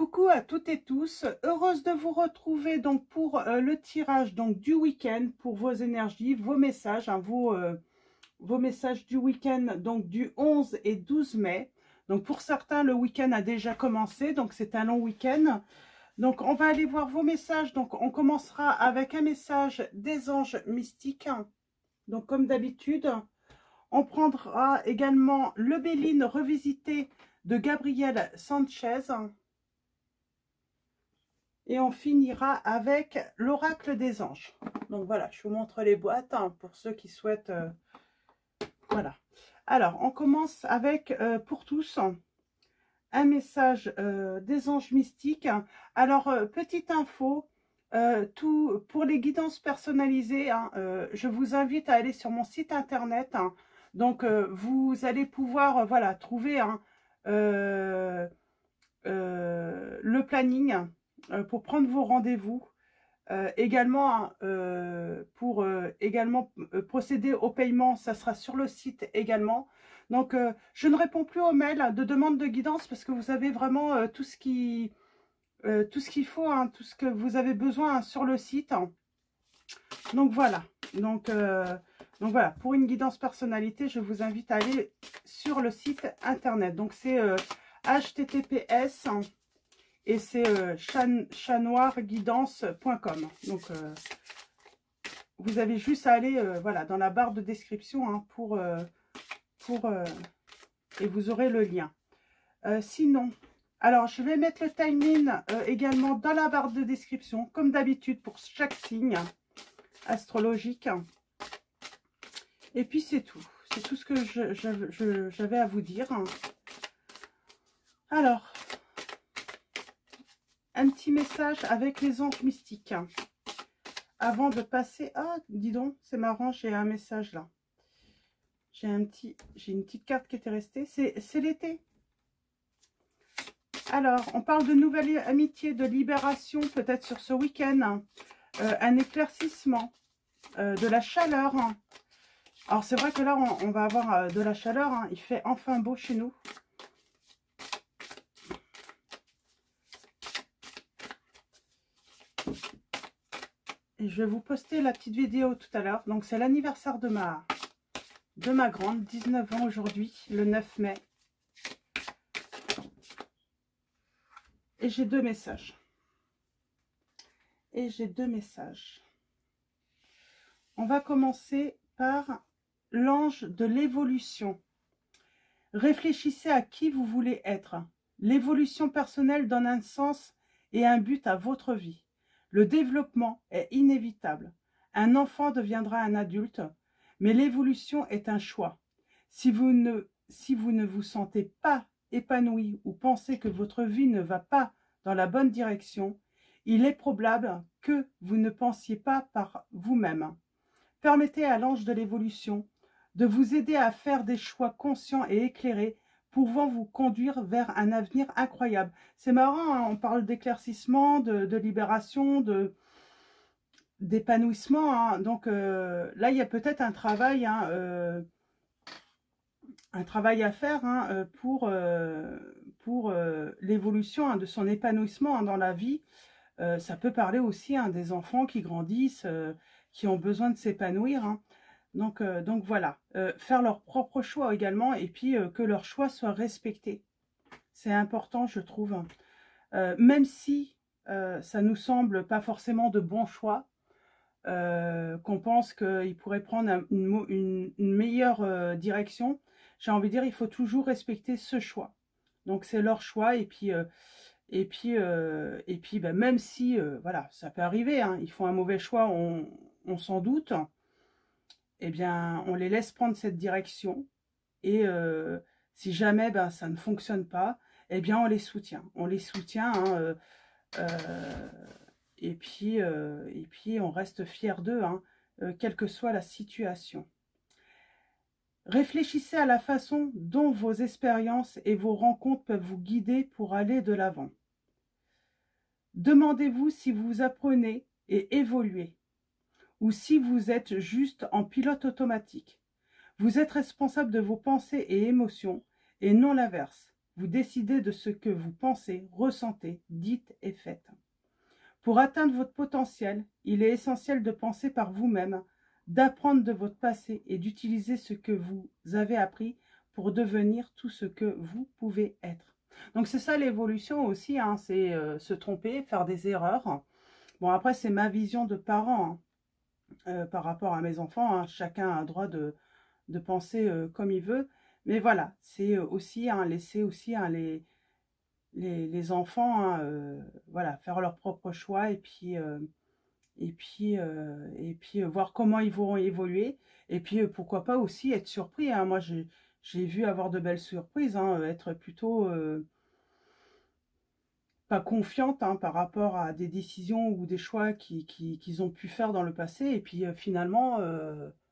coucou à toutes et tous, heureuse de vous retrouver donc pour le tirage donc du week-end pour vos énergies, vos messages, hein, vos messages du week-end donc du 11 et 12 mai. Donc pour certains le week-end a déjà commencé, donc c'est un long week-end. Donc on va aller voir vos messages. Donc on commencera avec un message des anges mystiques. Donc comme d'habitude, on prendra également le Béline revisité de Gabriel Sanchez. Et on finira avec l'oracle des anges. Donc voilà, je vous montre les boîtes hein, pour ceux qui souhaitent. Voilà. Alors, on commence avec, pour tous, un message des anges mystiques. Alors, petite info, pour les guidances personnalisées, hein, je vous invite à aller sur mon site internet. Hein. Donc, vous allez pouvoir voilà, trouver hein, le planning pour prendre vos rendez-vous. Également, pour également procéder au paiement, ça sera sur le site également. Donc, je ne réponds plus aux mails de demande de guidance parce que vous avez vraiment tout ce qu'il faut, hein, tout ce que vous avez besoin hein, sur le site. Donc, voilà. Donc voilà, pour une guidance personnalité, je vous invite à aller sur le site internet. Donc, c'est https et c'est chatnoirguidance.com. Donc, vous avez juste à aller voilà, dans la barre de description hein, et vous aurez le lien. Sinon, alors je vais mettre le timing également dans la barre de description, comme d'habitude pour chaque signe astrologique. Et puis c'est tout. C'est tout ce que j'avais à vous dire. Alors, un petit message avec les anges mystiques. Avant de passer... Ah, dis donc, c'est marrant, j'ai un message là. J'ai une petite carte qui était restée. C'est l'été. Alors, on parle de nouvelle amitié, de libération, peut-être sur ce week-end. Un éclaircissement, de la chaleur. Alors, c'est vrai que là, on va avoir de la chaleur. Hein. Il fait enfin beau chez nous. Et je vais vous poster la petite vidéo tout à l'heure. Donc, c'est l'anniversaire de ma grande, 19 ans aujourd'hui, le 9 mai. Et j'ai deux messages. On va commencer par l'ange de l'évolution. Réfléchissez à qui vous voulez être. L'évolution personnelle donne un sens et un but à votre vie. Le développement est inévitable. Un enfant deviendra un adulte, mais l'évolution est un choix. Si vous ne vous sentez pas épanoui ou pensez que votre vie ne va pas dans la bonne direction, il est probable que vous ne pensiez pas par vous-même. Permettez à l'ange de l'évolution de vous aider à faire des choix conscients et éclairés pouvant vous conduire vers un avenir incroyable. C'est marrant, hein, on parle d'éclaircissement, de libération, d'épanouissement. Hein. Donc là, il y a peut-être un travail, hein, à faire hein, pour l'évolution hein, de son épanouissement hein, dans la vie. Ça peut parler aussi hein, des enfants qui grandissent, qui ont besoin de s'épanouir. Hein. Donc voilà, faire leur propre choix également et puis que leur choix soit respecté. C'est important, je trouve. Même si ça nous semble pas forcément de bons choix, qu'on pense qu'ils pourraient prendre une meilleure direction, j'ai envie de dire, il faut toujours respecter ce choix. Donc c'est leur choix et puis ben, même si, voilà, ça peut arriver, hein, ils font un mauvais choix, on s'en doute, eh bien, on les laisse prendre cette direction. Et si jamais ben, ça ne fonctionne pas, eh bien, on les soutient. On les soutient, hein, et puis on reste fiers d'eux, hein, quelle que soit la situation. Réfléchissez à la façon dont vos expériences et vos rencontres peuvent vous guider pour aller de l'avant. Demandez-vous si vous apprenez et évoluez, ou si vous êtes juste en pilote automatique. Vous êtes responsable de vos pensées et émotions, et non l'inverse. vous décidez de ce que vous pensez, ressentez, dites et faites. Pour atteindre votre potentiel, il est essentiel de penser par vous-même, d'apprendre de votre passé et d'utiliser ce que vous avez appris pour devenir tout ce que vous pouvez être. Donc c'est ça l'évolution aussi, hein, c'est se tromper, faire des erreurs. Bon, après c'est ma vision de parent par rapport à mes enfants, hein. Chacun a le droit de penser comme il veut. Mais voilà, c'est aussi laisser aussi les enfants voilà, faire leurs propres choix et puis voir comment ils vont évoluer. Et puis pourquoi pas aussi être surpris, hein. Moi j'ai vu avoir de belles surprises, hein, être plutôt pas confiante, hein, par rapport à des décisions ou des choix qu'ils ont pu faire dans le passé. Et puis finalement,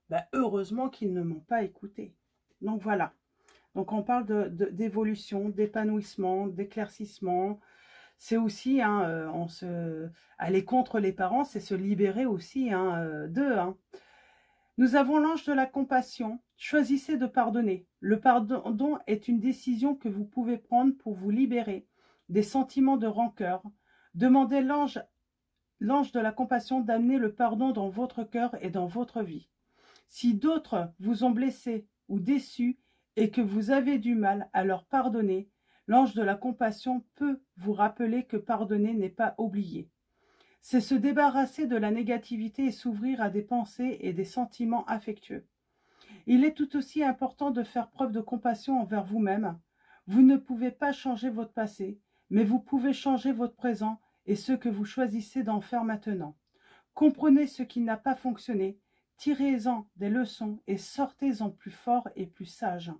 bah, heureusement qu'ils ne m'ont pas écouté. Donc voilà. Donc on parle d'évolution, d'épanouissement, d'éclaircissement. C'est aussi, hein, aller contre les parents, c'est se libérer aussi, hein, d'eux. Hein. Nous avons l'ange de la compassion. Choisissez de pardonner. Le pardon est une décision que vous pouvez prendre pour vous libérer des sentiments de rancœur. Demandez l'ange de la compassion d'amener le pardon dans votre cœur et dans votre vie. Si d'autres vous ont blessé ou déçu et que vous avez du mal à leur pardonner, l'ange de la compassion peut vous rappeler que pardonner n'est pas oublier. C'est se débarrasser de la négativité et s'ouvrir à des pensées et des sentiments affectueux. Il est tout aussi important de faire preuve de compassion envers vous-même. Vous ne pouvez pas changer votre passé, mais vous pouvez changer votre présent et ce que vous choisissez d'en faire maintenant. Comprenez ce qui n'a pas fonctionné, tirez-en des leçons et sortez-en plus fort et plus sage.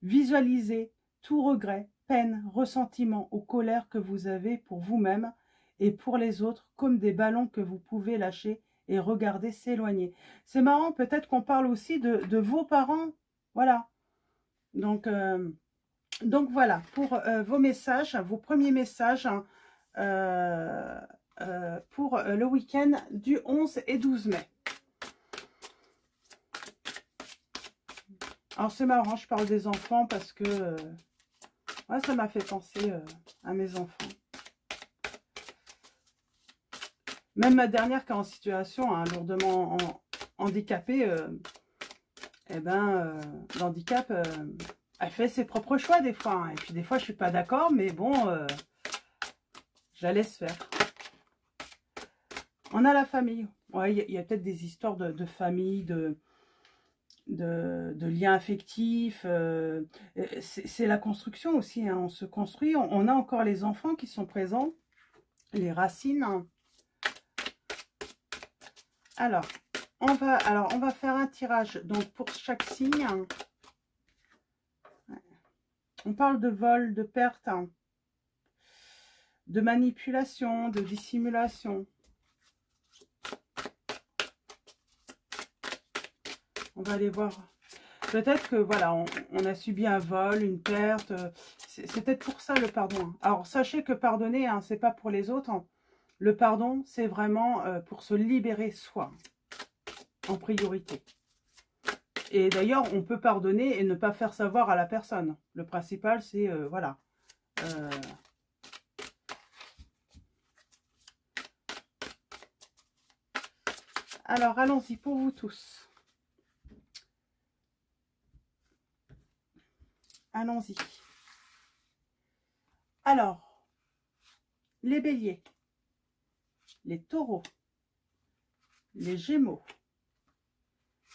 Visualisez tout regret, peine, ressentiment ou colère que vous avez pour vous-même et pour les autres comme des ballons que vous pouvez lâcher et regarder s'éloigner. C'est marrant, peut-être qu'on parle aussi de vos parents. Voilà. Donc voilà, pour vos messages, vos premiers messages hein, pour le week-end du 11 et 12 mai. Alors c'est marrant, je parle des enfants parce que ouais, ça m'a fait penser à mes enfants. Même ma dernière qui est en situation hein, lourdement handicapée, l'handicap, elle fait ses propres choix des fois. Hein. Et puis des fois, je suis pas d'accord, mais bon, je la laisse faire. On a la famille. Ouais, il y a peut-être des histoires de famille, de liens affectifs. C'est la construction aussi. Hein. On se construit. On a encore les enfants qui sont présents, les racines. Hein. Alors, on va faire un tirage donc pour chaque signe. On parle de vol, de perte, hein, de manipulation, de dissimulation. On va aller voir. Peut-être que voilà, on a subi un vol, une perte. C'est peut-être pour ça le pardon. Alors sachez que pardonner, hein, c'est pas pour les autres. Hein. Le pardon, c'est vraiment pour se libérer soi, en priorité. Et d'ailleurs, on peut pardonner et ne pas faire savoir à la personne. Le principal, c'est, voilà. Alors, allons-y pour vous tous. Allons-y. Alors, les béliers, les taureaux, les gémeaux,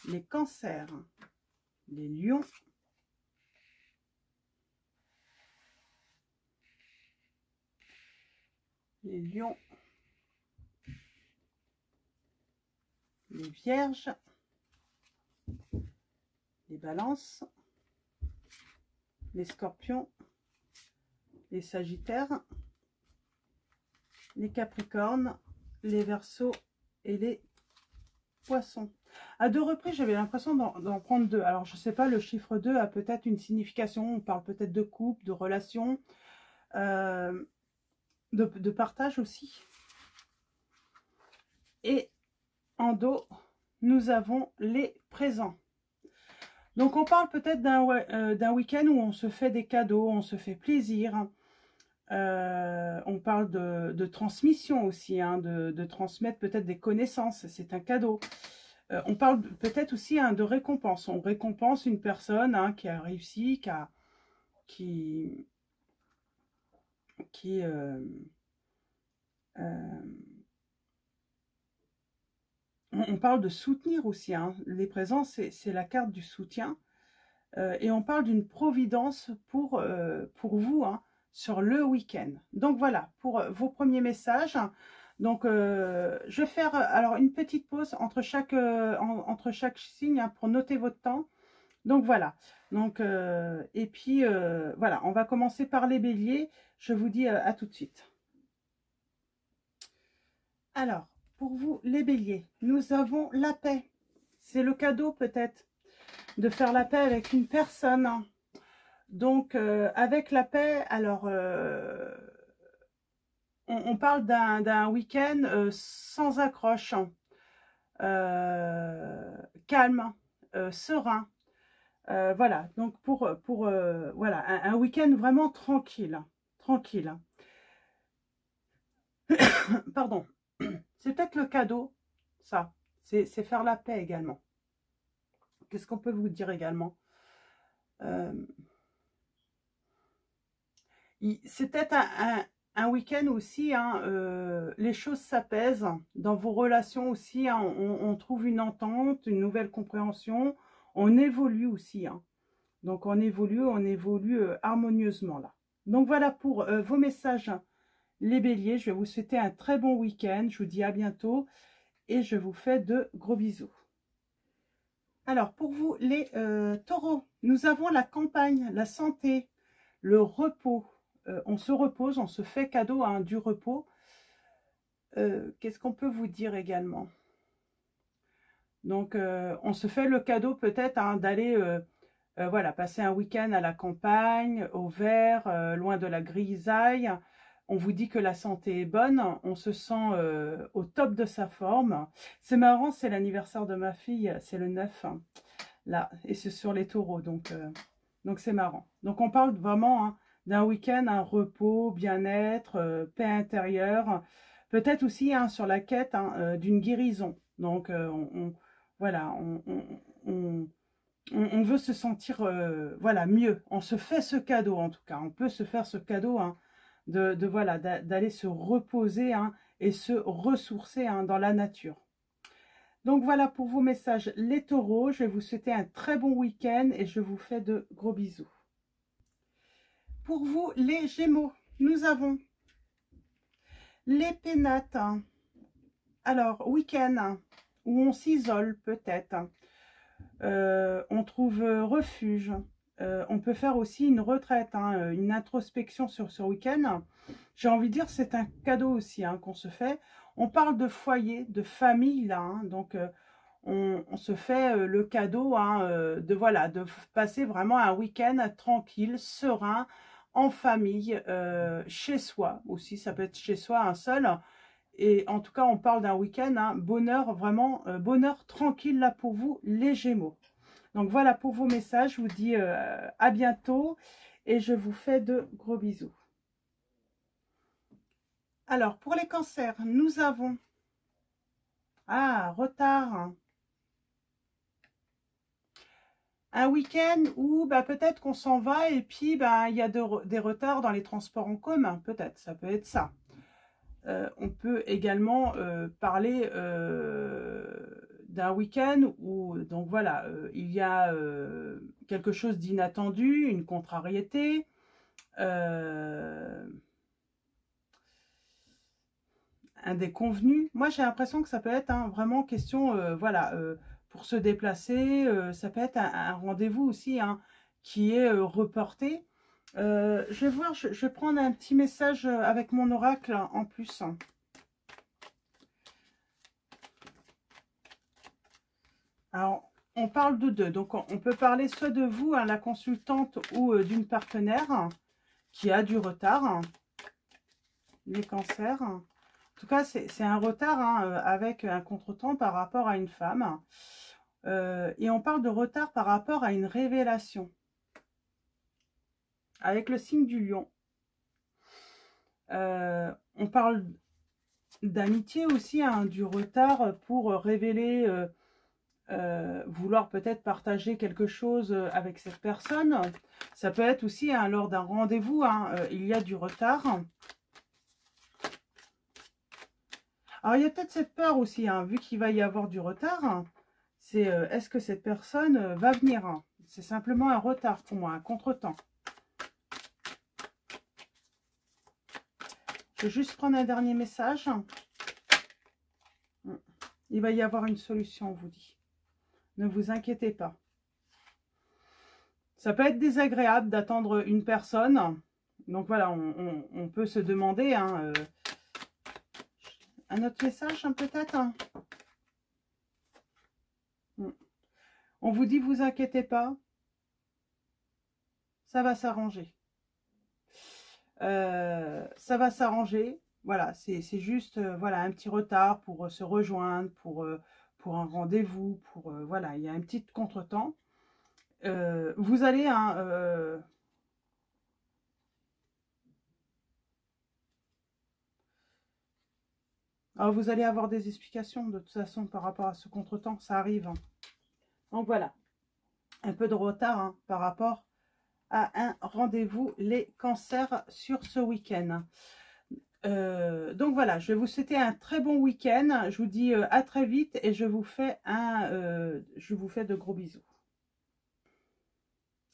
les cancers, les lions, les vierges, les balances, les scorpions, les sagittaires, les capricornes, les verseaux et les poissons. À 2 reprises, j'avais l'impression d'en prendre 2. Alors, je ne sais pas, le chiffre 2 a peut-être une signification. On parle peut-être de couple, de relation, de partage aussi. Et en dos, nous avons les présents. Donc, on parle peut-être d'un week-end où on se fait des cadeaux, on se fait plaisir. On parle de transmission aussi, hein, de transmettre peut-être des connaissances, c'est un cadeau. On parle peut-être aussi hein, de récompense. On récompense une personne hein, qui a réussi, qui on parle de soutenir aussi. Hein. Les présents, c'est la carte du soutien. Et on parle d'une providence pour vous hein, sur le week-end. Donc voilà, pour vos premiers messages. Donc, je vais faire alors une petite pause entre chaque signe hein, pour noter votre temps. Donc voilà. Donc, et puis voilà, on va commencer par les béliers. Je vous dis à tout de suite. Alors, pour vous, les béliers, nous avons la paix. C'est le cadeau peut-être de faire la paix avec une personne. Donc, avec la paix, alors, on parle d'un week-end sans accroche, calme, serein. Voilà, donc voilà, un week-end vraiment tranquille. Tranquille. Pardon. C'est peut-être le cadeau, ça. C'est faire la paix également. Qu'est-ce qu'on peut vous dire également c'est peut-être un week-end aussi, hein, les choses s'apaisent. Dans vos relations aussi, hein, on trouve une entente, une nouvelle compréhension. On évolue aussi. Hein. Donc on évolue harmonieusement là. Donc voilà pour vos messages, les béliers. Je vais vous souhaiter un très bon week-end. Je vous dis à bientôt et je vous fais de gros bisous. Alors pour vous, les taureaux, nous avons la campagne, la santé, le repos. On se repose, on se fait cadeau hein, du repos. Qu'est-ce qu'on peut vous dire également? Donc, on se fait le cadeau peut-être hein, d'aller voilà, passer un week-end à la campagne, au vert, loin de la grisaille. On vous dit que la santé est bonne, on se sent au top de sa forme. C'est marrant, c'est l'anniversaire de ma fille, c'est le 9, hein, là, et c'est sur les taureaux, donc c'est marrant. Donc on parle vraiment hein, d'un week-end, un repos, bien-être, paix intérieure, peut-être aussi hein, sur la quête hein, d'une guérison. Donc voilà, on veut se sentir voilà, mieux. On se fait ce cadeau en tout cas. On peut se faire ce cadeau hein, voilà, d'aller se reposer hein, et se ressourcer hein, dans la nature. Donc voilà pour vos messages les taureaux. Je vais vous souhaiter un très bon week-end et je vous fais de gros bisous. Pour vous les gémeaux, nous avons les pénates. Alors, week-end où on s'isole peut-être. On trouve refuge. On peut faire aussi une retraite, hein, une introspection sur ce week-end. J'ai envie de dire c'est un cadeau aussi hein, qu'on se fait. On parle de foyer, de famille là, hein, donc on se fait le cadeau hein, de passer vraiment un week-end tranquille, serein, en famille, chez soi aussi. Ça peut être chez soi un seul. Et en tout cas, on parle d'un week-end, hein, bonheur, vraiment, bonheur tranquille là pour vous, les Gémeaux. Donc voilà pour vos messages, je vous dis à bientôt et je vous fais de gros bisous. Alors, pour les cancers, nous avons... Ah, retard. Un week-end où bah, peut-être qu'on s'en va et puis bah, il y a des retards dans les transports en commun, peut-être, ça peut être ça. On peut également parler d'un week-end où, donc voilà, il y a quelque chose d'inattendu, une contrariété, un déconvenu. Moi, j'ai l'impression que ça peut être hein, vraiment question, voilà, pour se déplacer, ça peut être un rendez-vous aussi hein, qui est reporté. Je vais voir, je vais prendre un petit message avec mon oracle en plus. Alors, on parle de deux. Donc, on peut parler soit de vous, hein, la consultante, ou d'une partenaire qui a du retard. Les cancers. En tout cas, c'est un retard hein, avec un contretemps par rapport à une femme. Et on parle de retard par rapport à une révélation. Avec le signe du lion. On parle d'amitié aussi, hein, du retard pour révéler, vouloir peut-être partager quelque chose avec cette personne. Ça peut être aussi, hein, lors d'un rendez-vous, hein, il y a du retard. Alors il y a peut-être cette peur aussi, hein, vu qu'il va y avoir du retard, c'est est-ce que cette personne va venir, hein. C'est simplement un retard pour moi, un contretemps. Je vais juste prendre un dernier message. Il va y avoir une solution, on vous dit. Ne vous inquiétez pas. Ça peut être désagréable d'attendre une personne. Donc voilà, on peut se demander, hein, un autre message, hein, peut-être, hein. On vous dit, vous inquiétez pas. Ça va s'arranger. Ça va s'arranger. Voilà, c'est juste voilà, un petit retard pour se rejoindre, pour un rendez-vous, voilà, il y a un petit contretemps. Vous allez, hein, alors vous allez avoir des explications de toute façon par rapport à ce contretemps, ça arrive, hein. Donc voilà, un peu de retard, hein, par rapport à un rendez-vous, les cancers, sur ce week-end. Donc voilà, je vais vous souhaiter un très bon week-end. Je vous dis à très vite et je vous fais de gros bisous.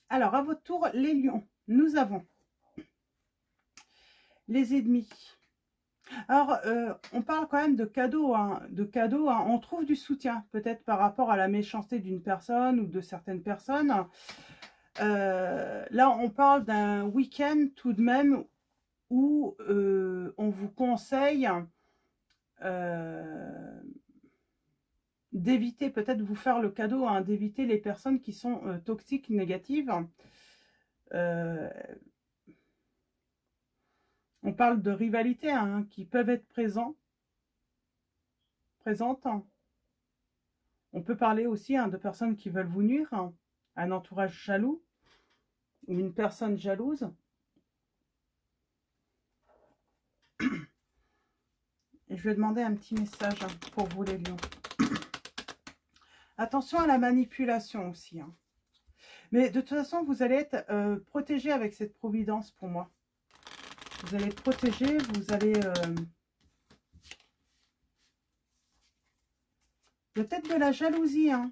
Alors, à votre tour, les lions. Nous avons les ennemis. Alors, on parle quand même de cadeaux, hein, hein. On trouve du soutien, peut-être par rapport à la méchanceté d'une personne ou de certaines personnes. Là, on parle d'un week-end tout de même où on vous conseille d'éviter, peut-être vous faire le cadeau, hein, d'éviter les personnes qui sont toxiques, négatives. On parle de rivalité, hein, qui peuvent être présentes. On peut parler aussi, hein, de personnes qui veulent vous nuire, hein, un entourage jaloux ou une personne jalouse. Et je vais demander un petit message, hein, pour vous les lions. Attention à la manipulation aussi, hein. Mais de toute façon, vous allez être protégé avec cette providence pour moi. Vous allez être protégé, vous allez... Il y a peut-être de la jalousie, hein.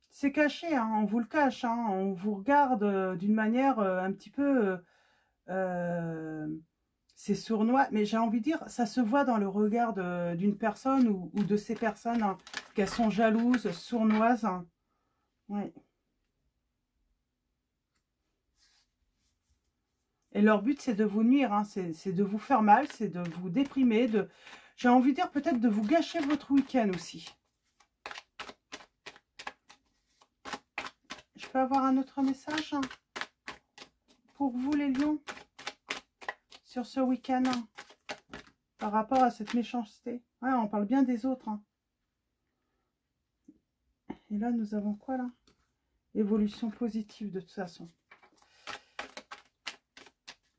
C'est caché, hein, on vous le cache, hein, on vous regarde d'une manière un petit peu... c'est sournois, mais j'ai envie de dire, ça se voit dans le regard d'une personne ou de ces personnes, hein, qu'elles sont jalouses, sournoises. Hein. Ouais. Et leur but, c'est de vous nuire, hein, c'est de vous faire mal, c'est de vous déprimer, j'ai envie de dire peut-être de vous gâcher votre week-end aussi. Je peux avoir un autre message, hein, pour vous les lions sur ce week-end, hein, par rapport à cette méchanceté. Ouais, on parle bien des autres. Hein. Et là, nous avons quoi là? Évolution positive de toute façon.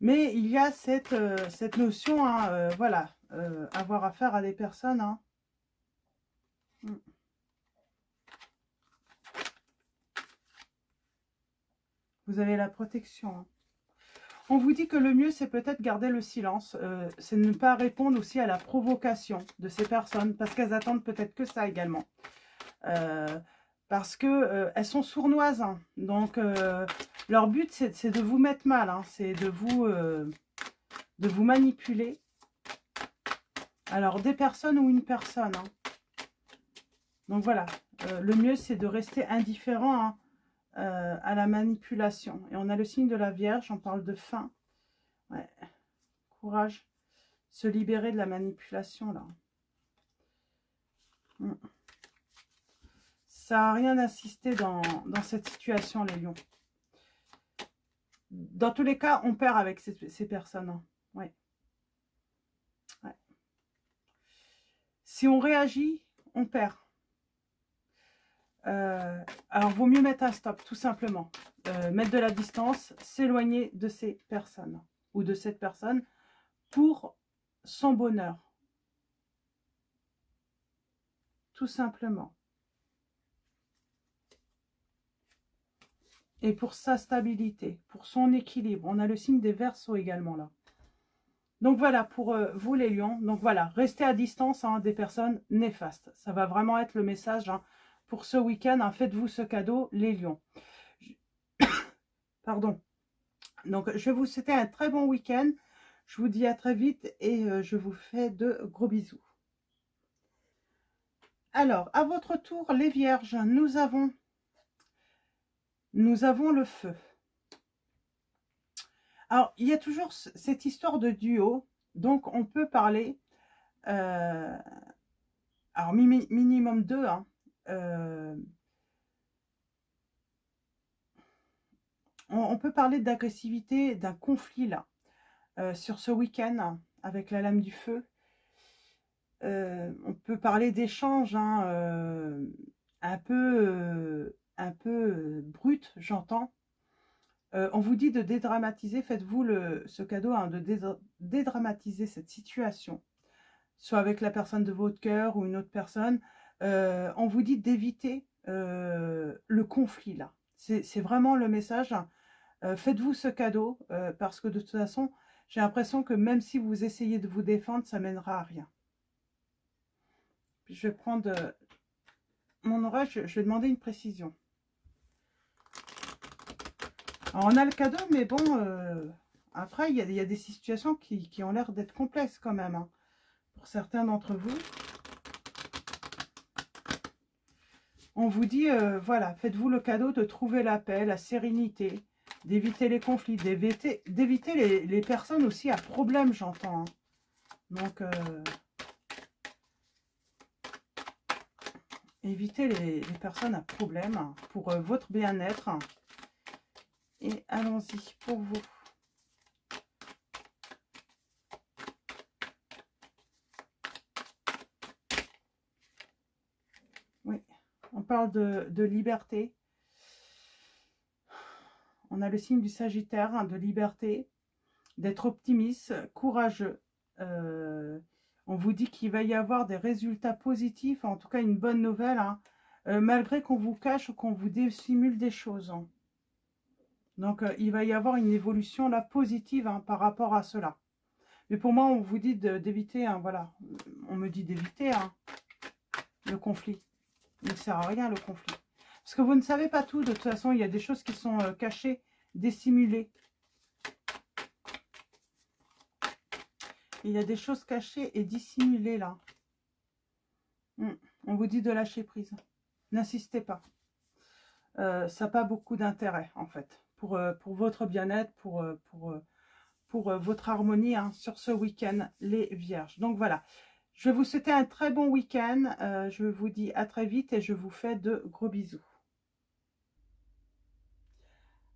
Mais il y a cette notion, hein, voilà, avoir affaire à des personnes. Hein. Vous avez la protection. Hein. On vous dit que le mieux, c'est peut-être garder le silence. C'est ne pas répondre aussi à la provocation de ces personnes. Parce qu'elles attendent peut-être que ça également. Parce que elles sont sournoises. Hein. Donc, leur but, c'est de vous mettre mal. Hein. C'est de vous manipuler. Alors, des personnes ou une personne. Hein. Donc, voilà. Le mieux, c'est de rester indifférent, hein, à la manipulation. Et on a le signe de la Vierge, on parle de fin. Ouais. Courage. Se libérer de la manipulation, là. Ça n'a rien assisté dans cette situation, les lions. Dans tous les cas, on perd avec ces personnes. Hein. Ouais. Ouais. Si on réagit, on perd. Alors, vaut mieux mettre un stop, tout simplement. Mettre de la distance, s'éloigner de ces personnes ou de cette personne pour son bonheur. Tout simplement. Et pour sa stabilité, pour son équilibre. On a le signe des Verseaux également là. Donc voilà, pour vous les lions. Donc voilà, restez à distance des personnes néfastes. Ça va vraiment être le message pour ce week-end. Faites-vous ce cadeau, les lions. Pardon. Donc je vais vous souhaiter un très bon week-end. Je vous dis à très vite et je vous fais de gros bisous. Alors, à votre tour, les vierges, nous avons le feu. Alors, il y a toujours cette histoire de duo. Donc, on peut parler, alors minimum 2, on peut parler d'agressivité, d'un conflit là, sur ce week-end avec la lame du feu. On peut parler d'échanges un peu brut, j'entends. On vous dit de dédramatiser, faites-vous ce cadeau de dédramatiser cette situation, soit avec la personne de votre cœur ou une autre personne. On vous dit d'éviter le conflit là. C'est vraiment le message. Faites-vous ce cadeau parce que de toute façon, j'ai l'impression que même si vous essayez de vous défendre, ça mènera à rien. Puis je vais prendre mon orage, je vais demander une précision. Alors, on a le cadeau, mais bon, après, il y a des situations qui ont l'air d'être complexes quand même, pour certains d'entre vous. On vous dit, voilà, faites-vous le cadeau de trouver la paix, la sérénité, d'éviter les conflits, d'éviter les personnes aussi à problème, j'entends. Donc, évitez les personnes à problème pour votre bien-être. Et allons-y pour vous. Oui, on parle de liberté. On a le signe du Sagittaire, de liberté, d'être optimiste, courageux. On vous dit qu'il va y avoir des résultats positifs, en tout cas une bonne nouvelle, malgré qu'on vous cache ou qu'on vous dissimule des choses. Donc, il va y avoir une évolution là positive par rapport à cela. Mais pour moi, on vous dit d'éviter, voilà, on me dit d'éviter le conflit. Il ne sert à rien le conflit. Parce que vous ne savez pas tout, de toute façon, il y a des choses qui sont cachées, dissimulées. Il y a des choses cachées et dissimulées là. On vous dit de lâcher prise. N'insistez pas. Ça n'a pas beaucoup d'intérêt en fait. Pour votre bien-être, pour votre harmonie sur ce week-end, les vierges. Donc voilà. Je vais vous souhaiter un très bon week-end. Je vous dis à très vite et je vous fais de gros bisous.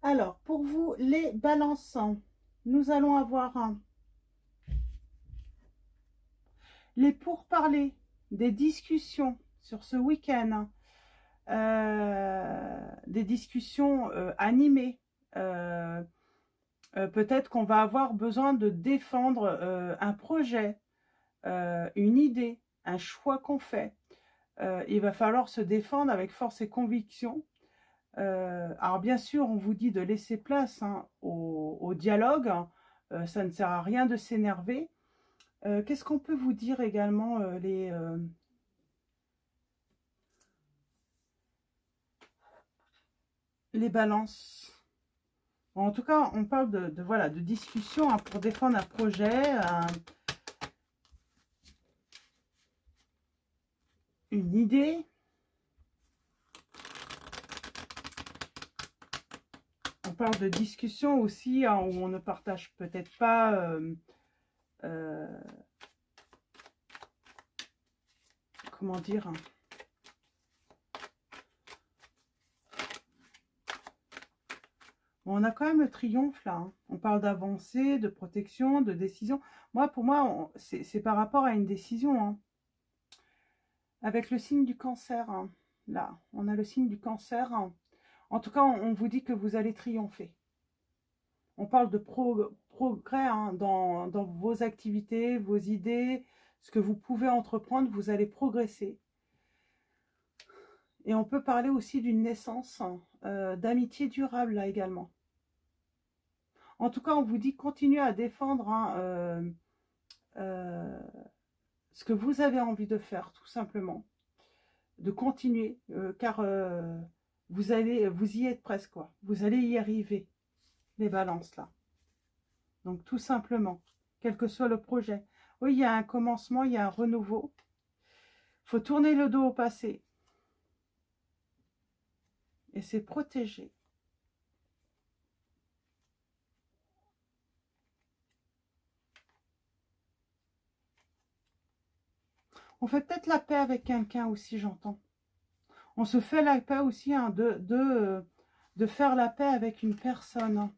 Alors, pour vous, les balançants, nous allons avoir les pourparlers, des discussions sur ce week-end, des discussions animées. Peut-être qu'on va avoir besoin de défendre un projet, une idée, un choix qu'on fait. Il va falloir se défendre avec force et conviction. Alors bien sûr, on vous dit de laisser place au dialogue. Ça ne sert à rien de s'énerver. Qu'est-ce qu'on peut vous dire également les balances? Bon, en tout cas, on parle voilà, de discussion pour défendre un projet, une idée. On parle de discussion aussi où on ne partage peut-être pas comment dire, on a quand même le triomphe là. On parle d'avancée, de protection, de décision. Pour moi, c'est par rapport à une décision. Avec le signe du cancer, hein, là, on a le signe du cancer. Hein. En tout cas, on vous dit que vous allez triompher. On parle de progrès hein, dans vos activités, vos idées, ce que vous pouvez entreprendre, vous allez progresser. Et on peut parler aussi d'une naissance, d'amitié durable là également. En tout cas, on vous dit continuez à défendre hein, ce que vous avez envie de faire, tout simplement. De continuer, car vous y êtes presque, quoi. Vous allez y arriver, les balances là. Donc tout simplement, quel que soit le projet. Oui, il y a un commencement, il y a un renouveau. Il faut tourner le dos au passé. Et c'est protégé. On fait peut-être la paix avec quelqu'un aussi, j'entends. On se fait la paix aussi hein, de faire la paix avec une personne.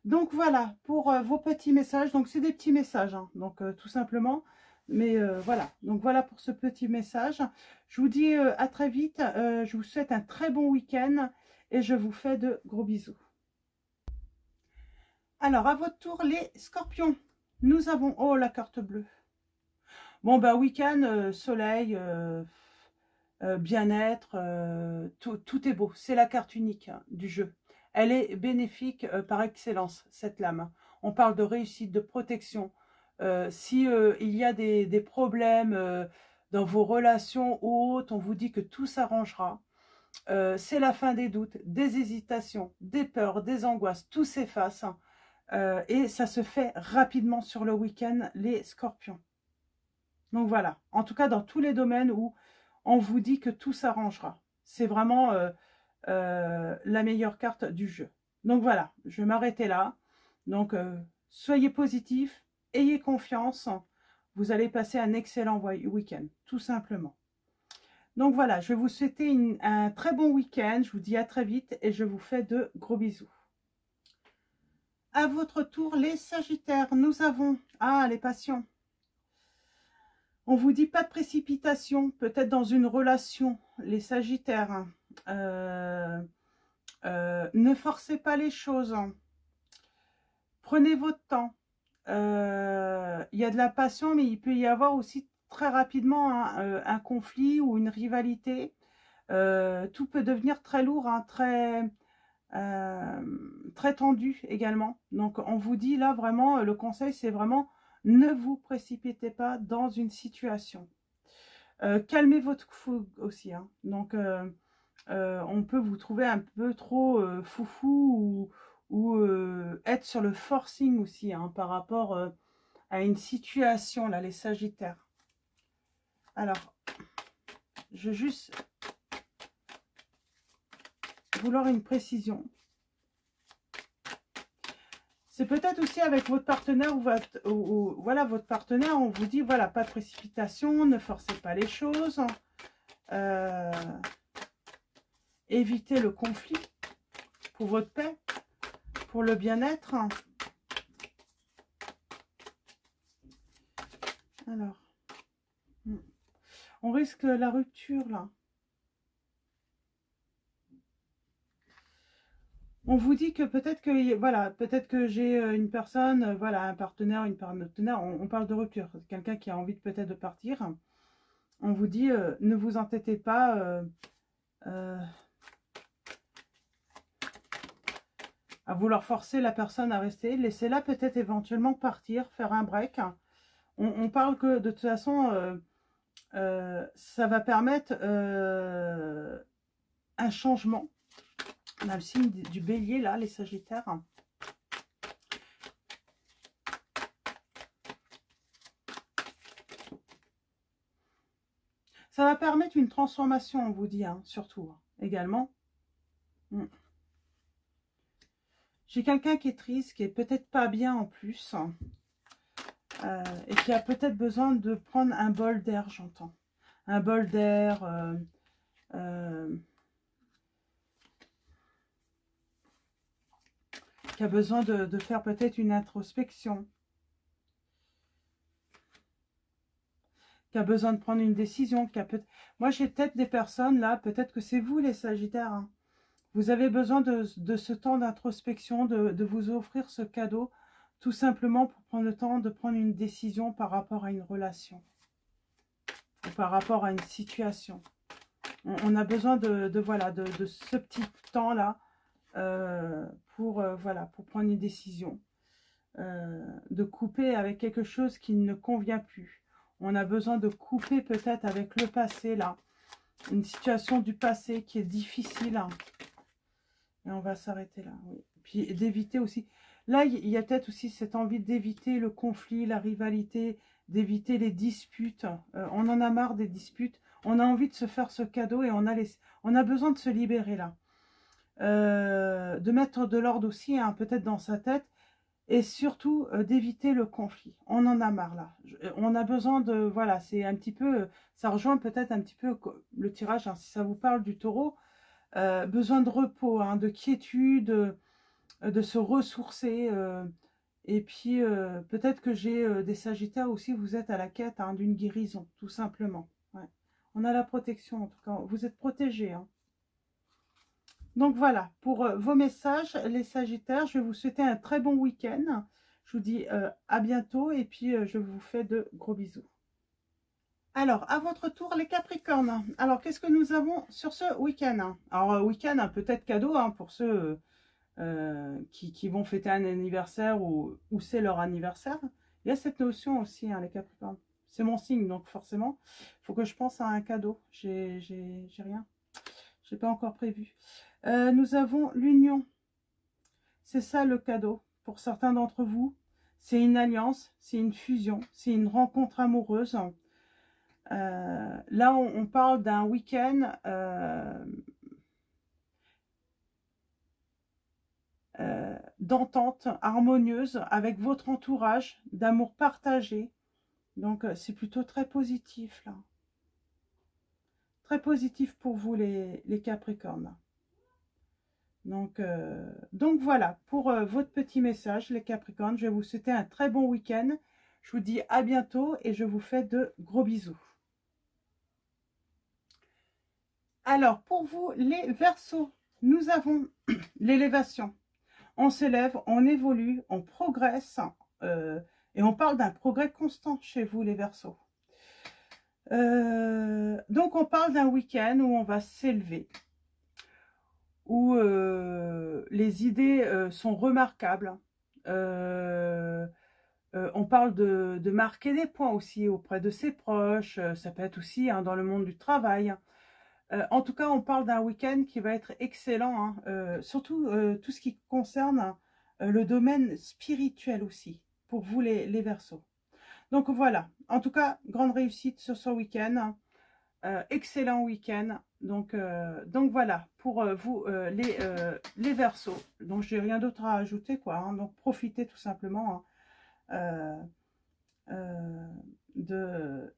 Donc voilà, pour vos petits messages. Donc c'est des petits messages, hein, donc tout simplement. Mais voilà, donc voilà pour ce petit message. Je vous dis à très vite. Je vous souhaite un très bon week-end et je vous fais de gros bisous. Alors, à votre tour, les scorpions. Nous avons... Oh, la carte bleue. Bon, ben, week-end, soleil, bien-être, tout est beau. C'est la carte unique hein, du jeu. Elle est bénéfique par excellence, cette lame. On parle de réussite, de protection. Si il y a des problèmes dans vos relations ou autres, on vous dit que tout s'arrangera. C'est la fin des doutes, des hésitations, des peurs, des angoisses. Tout s'efface. Et ça se fait rapidement sur le week-end, les scorpions. Donc voilà, en tout cas dans tous les domaines où on vous dit que tout s'arrangera. C'est vraiment la meilleure carte du jeu. Donc voilà, je vais m'arrêter là. Donc soyez positifs, ayez confiance. Vous allez passer un excellent week-end, tout simplement. Donc voilà, je vais vous souhaiter un très bon week-end. Je vous dis à très vite et je vous fais de gros bisous. À votre tour, les Sagittaires, nous avons... Ah, les passions. On vous dit pas de précipitation, peut-être dans une relation, les Sagittaires. Ne forcez pas les choses. Prenez votre temps. Il y a de la passion, mais il peut y avoir aussi très rapidement hein, un conflit ou une rivalité. Tout peut devenir très lourd, hein, très tendu également. Donc on vous dit là vraiment, le conseil c'est vraiment ne vous précipitez pas dans une situation. Calmez votre fougue aussi. Hein. Donc on peut vous trouver un peu trop foufou ou être sur le forcing aussi hein, par rapport à une situation là, les Sagittaires. Alors, je veux juste vouloir une précision. C'est peut-être aussi avec votre partenaire ou voilà, votre partenaire, on vous dit, voilà, pas de précipitation, ne forcez pas les choses. Évitez le conflit pour votre paix, pour le bien-être. Alors, on risque la rupture, là. On vous dit que peut-être que, voilà, peut-être que j'ai une personne, voilà, un partenaire, une partenaire, on parle de rupture. Quelqu'un qui a envie peut-être de partir. On vous dit, ne vous entêtez pas à vouloir forcer la personne à rester. Laissez-la peut-être éventuellement partir, faire un break. On parle que de toute façon, ça va permettre un changement. On a le signe du bélier là, les Sagittaires. Ça va permettre une transformation, on vous dit, hein, surtout, hein, également. J'ai quelqu'un qui est triste, qui est peut-être pas bien en plus, et qui a peut-être besoin de prendre un bol d'air, j'entends. Un bol d'air, qui a besoin de faire peut-être une introspection. qui a besoin de prendre une décision, moi j'ai peut-être des personnes là, peut-être que c'est vous les Sagittaires, hein. Vous avez besoin de ce temps d'introspection, de vous offrir ce cadeau, tout simplement pour prendre le temps de prendre une décision par rapport à une relation, ou par rapport à une situation. On a besoin voilà, de ce petit temps-là voilà, pour prendre une décision, de couper avec quelque chose qui ne convient plus. On a besoin de couper peut-être avec le passé, là, une situation du passé qui est difficile, hein. Et on va s'arrêter là, oui. Puis d'éviter aussi, là il y a peut-être aussi cette envie d'éviter le conflit, la rivalité, d'éviter les disputes. On en a marre des disputes, on a envie de se faire ce cadeau et on a besoin de se libérer là. De mettre de l'ordre aussi, hein, peut-être dans sa tête, et surtout d'éviter le conflit. On en a marre là. On a besoin de, voilà, c'est un petit peu, ça rejoint peut-être un petit peu le tirage, hein, si ça vous parle du taureau. Besoin de repos, hein, de quiétude, de se ressourcer. Et puis, peut-être que j'ai des Sagittaires aussi, vous êtes à la quête, hein, d'une guérison, tout simplement. Ouais. On a la protection, en tout cas, vous êtes protégés, hein. Donc voilà, pour vos messages, les Sagittaires, je vais vous souhaiter un très bon week-end. Je vous dis à bientôt et puis je vous fais de gros bisous. Alors, à votre tour, les Capricornes. Alors, qu'est-ce que nous avons sur ce week-end? Alors, week-end, peut-être cadeau, hein, pour ceux qui vont fêter un anniversaire ou c'est leur anniversaire. Il y a cette notion aussi, hein, les Capricornes. C'est mon signe, donc forcément, il faut que je pense à un cadeau. J'ai rien. Je n'ai pas encore prévu. Nous avons l'union. C'est ça le cadeau. Pour certains d'entre vous, c'est une alliance, c'est une fusion, c'est une rencontre amoureuse. Là, on parle d'un week-end d'entente harmonieuse avec votre entourage, d'amour partagé. Donc, c'est plutôt très positif, là. Très positif pour vous, les Capricornes. Donc voilà, pour votre petit message, les Capricornes, je vais vous souhaiter un très bon week-end. Je vous dis à bientôt et je vous fais de gros bisous. Alors, pour vous, les Verseaux, nous avons l'élévation. On s'élève, on évolue, on progresse et on parle d'un progrès constant chez vous, les Verseaux. Donc, on parle d'un week-end où on va s'élever, où les idées sont remarquables. On parle de marquer des points aussi auprès de ses proches. Ça peut être aussi, hein, dans le monde du travail. En tout cas, on parle d'un week-end qui va être excellent, hein, surtout tout ce qui concerne le domaine spirituel aussi, pour vous les Verseaux. Donc voilà, en tout cas, grande réussite sur ce week-end, excellent week-end. Donc voilà, pour vous les Verseaux. Donc j'ai rien d'autre à ajouter, quoi, hein. Donc profitez tout simplement, hein,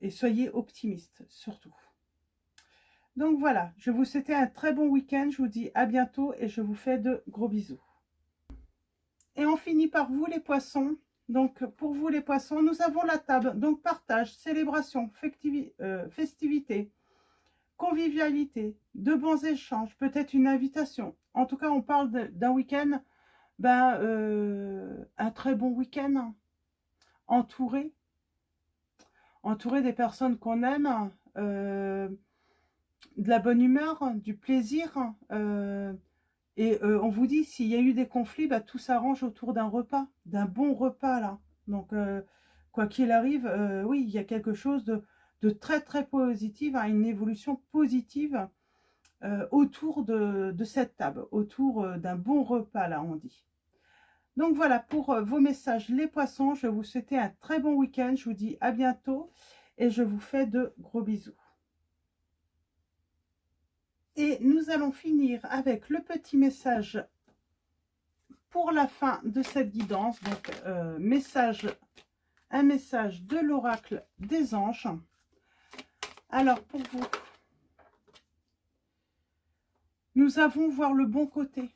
et soyez optimistes, surtout. Donc voilà, je vous souhaite un très bon week-end, je vous dis à bientôt et je vous fais de gros bisous. Et on finit par vous les poissons. Donc pour vous les poissons, nous avons la table, donc partage, célébration, festivité, convivialité, de bons échanges, peut-être une invitation. En tout cas, on parle d'un week-end, un très bon week-end, entouré des personnes qu'on aime, de la bonne humeur, du plaisir, on vous dit, s'il y a eu des conflits, tout s'arrange autour d'un repas, d'un bon repas là. Donc quoi qu'il arrive, oui, il y a quelque chose de très très positif, hein, une évolution positive autour de cette table, autour d'un bon repas là, on dit. Donc voilà, pour vos messages les poissons, je vous souhaite un très bon week-end, je vous dis à bientôt et je vous fais de gros bisous. Et nous allons finir avec le petit message pour la fin de cette guidance. Donc, un message de l'oracle des anges. Alors, pour vous, nous avons voir le bon côté.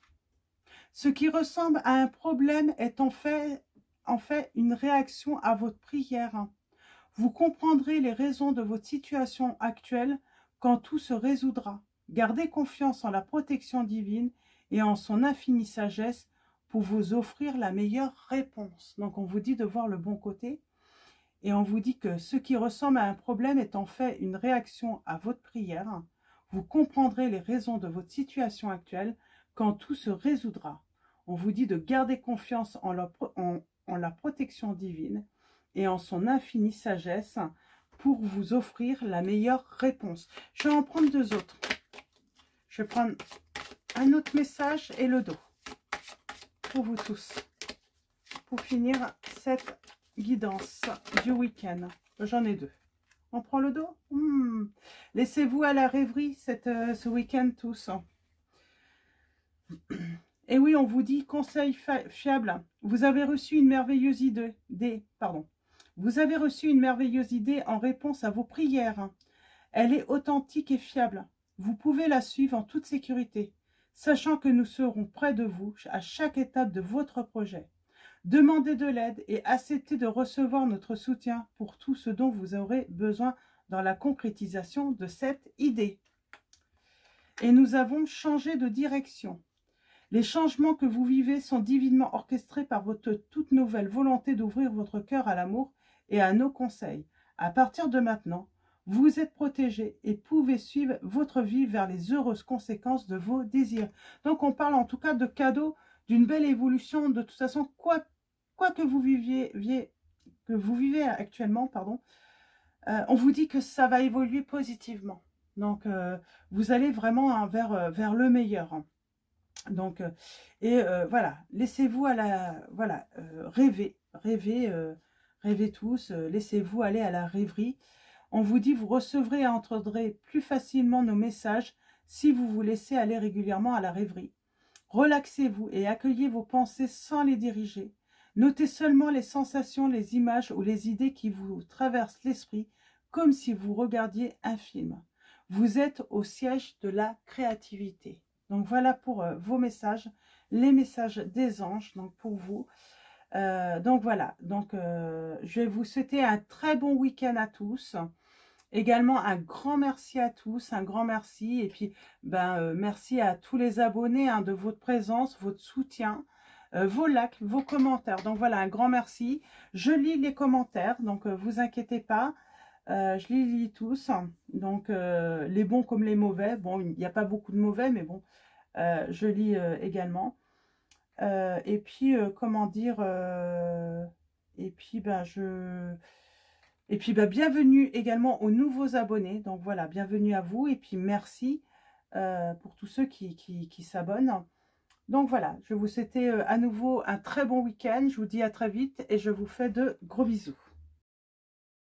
Ce qui ressemble à un problème est en fait une réaction à votre prière. Vous comprendrez les raisons de votre situation actuelle quand tout se résoudra. Gardez confiance en la protection divine et en son infinie sagesse pour vous offrir la meilleure réponse. Donc on vous dit de voir le bon côté et on vous dit que ce qui ressemble à un problème est en fait une réaction à votre prière. Vous comprendrez les raisons de votre situation actuelle quand tout se résoudra. On vous dit de garder confiance en la protection divine et en son infinie sagesse pour vous offrir la meilleure réponse. Je vais en prendre deux autres. Je vais prendre un autre message et le dos pour vous tous. Pour finir cette guidance du week-end. J'en ai deux. On prend le dos. Laissez-vous à la rêverie ce week-end tous. Et oui, on vous dit conseil fiable. Vous avez reçu une merveilleuse idée. Vous avez reçu une merveilleuse idée en réponse à vos prières. Elle est authentique et fiable. Vous pouvez la suivre en toute sécurité, sachant que nous serons près de vous à chaque étape de votre projet. Demandez de l'aide et acceptez de recevoir notre soutien pour tout ce dont vous aurez besoin dans la concrétisation de cette idée. Et nous avons changé de direction. Les changements que vous vivez sont divinement orchestrés par votre toute nouvelle volonté d'ouvrir votre cœur à l'amour et à nos conseils. À partir de maintenant, vous êtes protégés et pouvez suivre votre vie vers les heureuses conséquences de vos désirs. Donc on parle en tout cas de cadeaux, d'une belle évolution. De toute façon, quoi que vous vivez actuellement, on vous dit que ça va évoluer positivement. Donc vous allez vraiment vers le meilleur. Donc voilà, laissez-vous à la rêver tous, laissez-vous aller à la rêverie. On vous dit, vous recevrez et entendrez plus facilement nos messages si vous vous laissez aller régulièrement à la rêverie. Relaxez-vous et accueillez vos pensées sans les diriger. Notez seulement les sensations, les images ou les idées qui vous traversent l'esprit, comme si vous regardiez un film. Vous êtes au siège de la créativité. Donc voilà pour vos messages, les messages des anges, donc pour vous. Donc voilà, donc je vais vous souhaiter un très bon week-end à tous. Également un grand merci à tous, un grand merci. Et puis merci à tous les abonnés de votre présence, votre soutien, vos likes, vos commentaires. Donc voilà, un grand merci. Je lis les commentaires, donc vous inquiétez pas. Je les lis tous, donc les bons comme les mauvais. Bon, il n'y a pas beaucoup de mauvais, mais bon, je lis également. Et puis, comment dire, et puis, bienvenue également aux nouveaux abonnés. Donc voilà, bienvenue à vous. Et puis, merci pour tous ceux qui s'abonnent. Donc voilà, je vous souhaite à nouveau un très bon week-end. Je vous dis à très vite et je vous fais de gros bisous.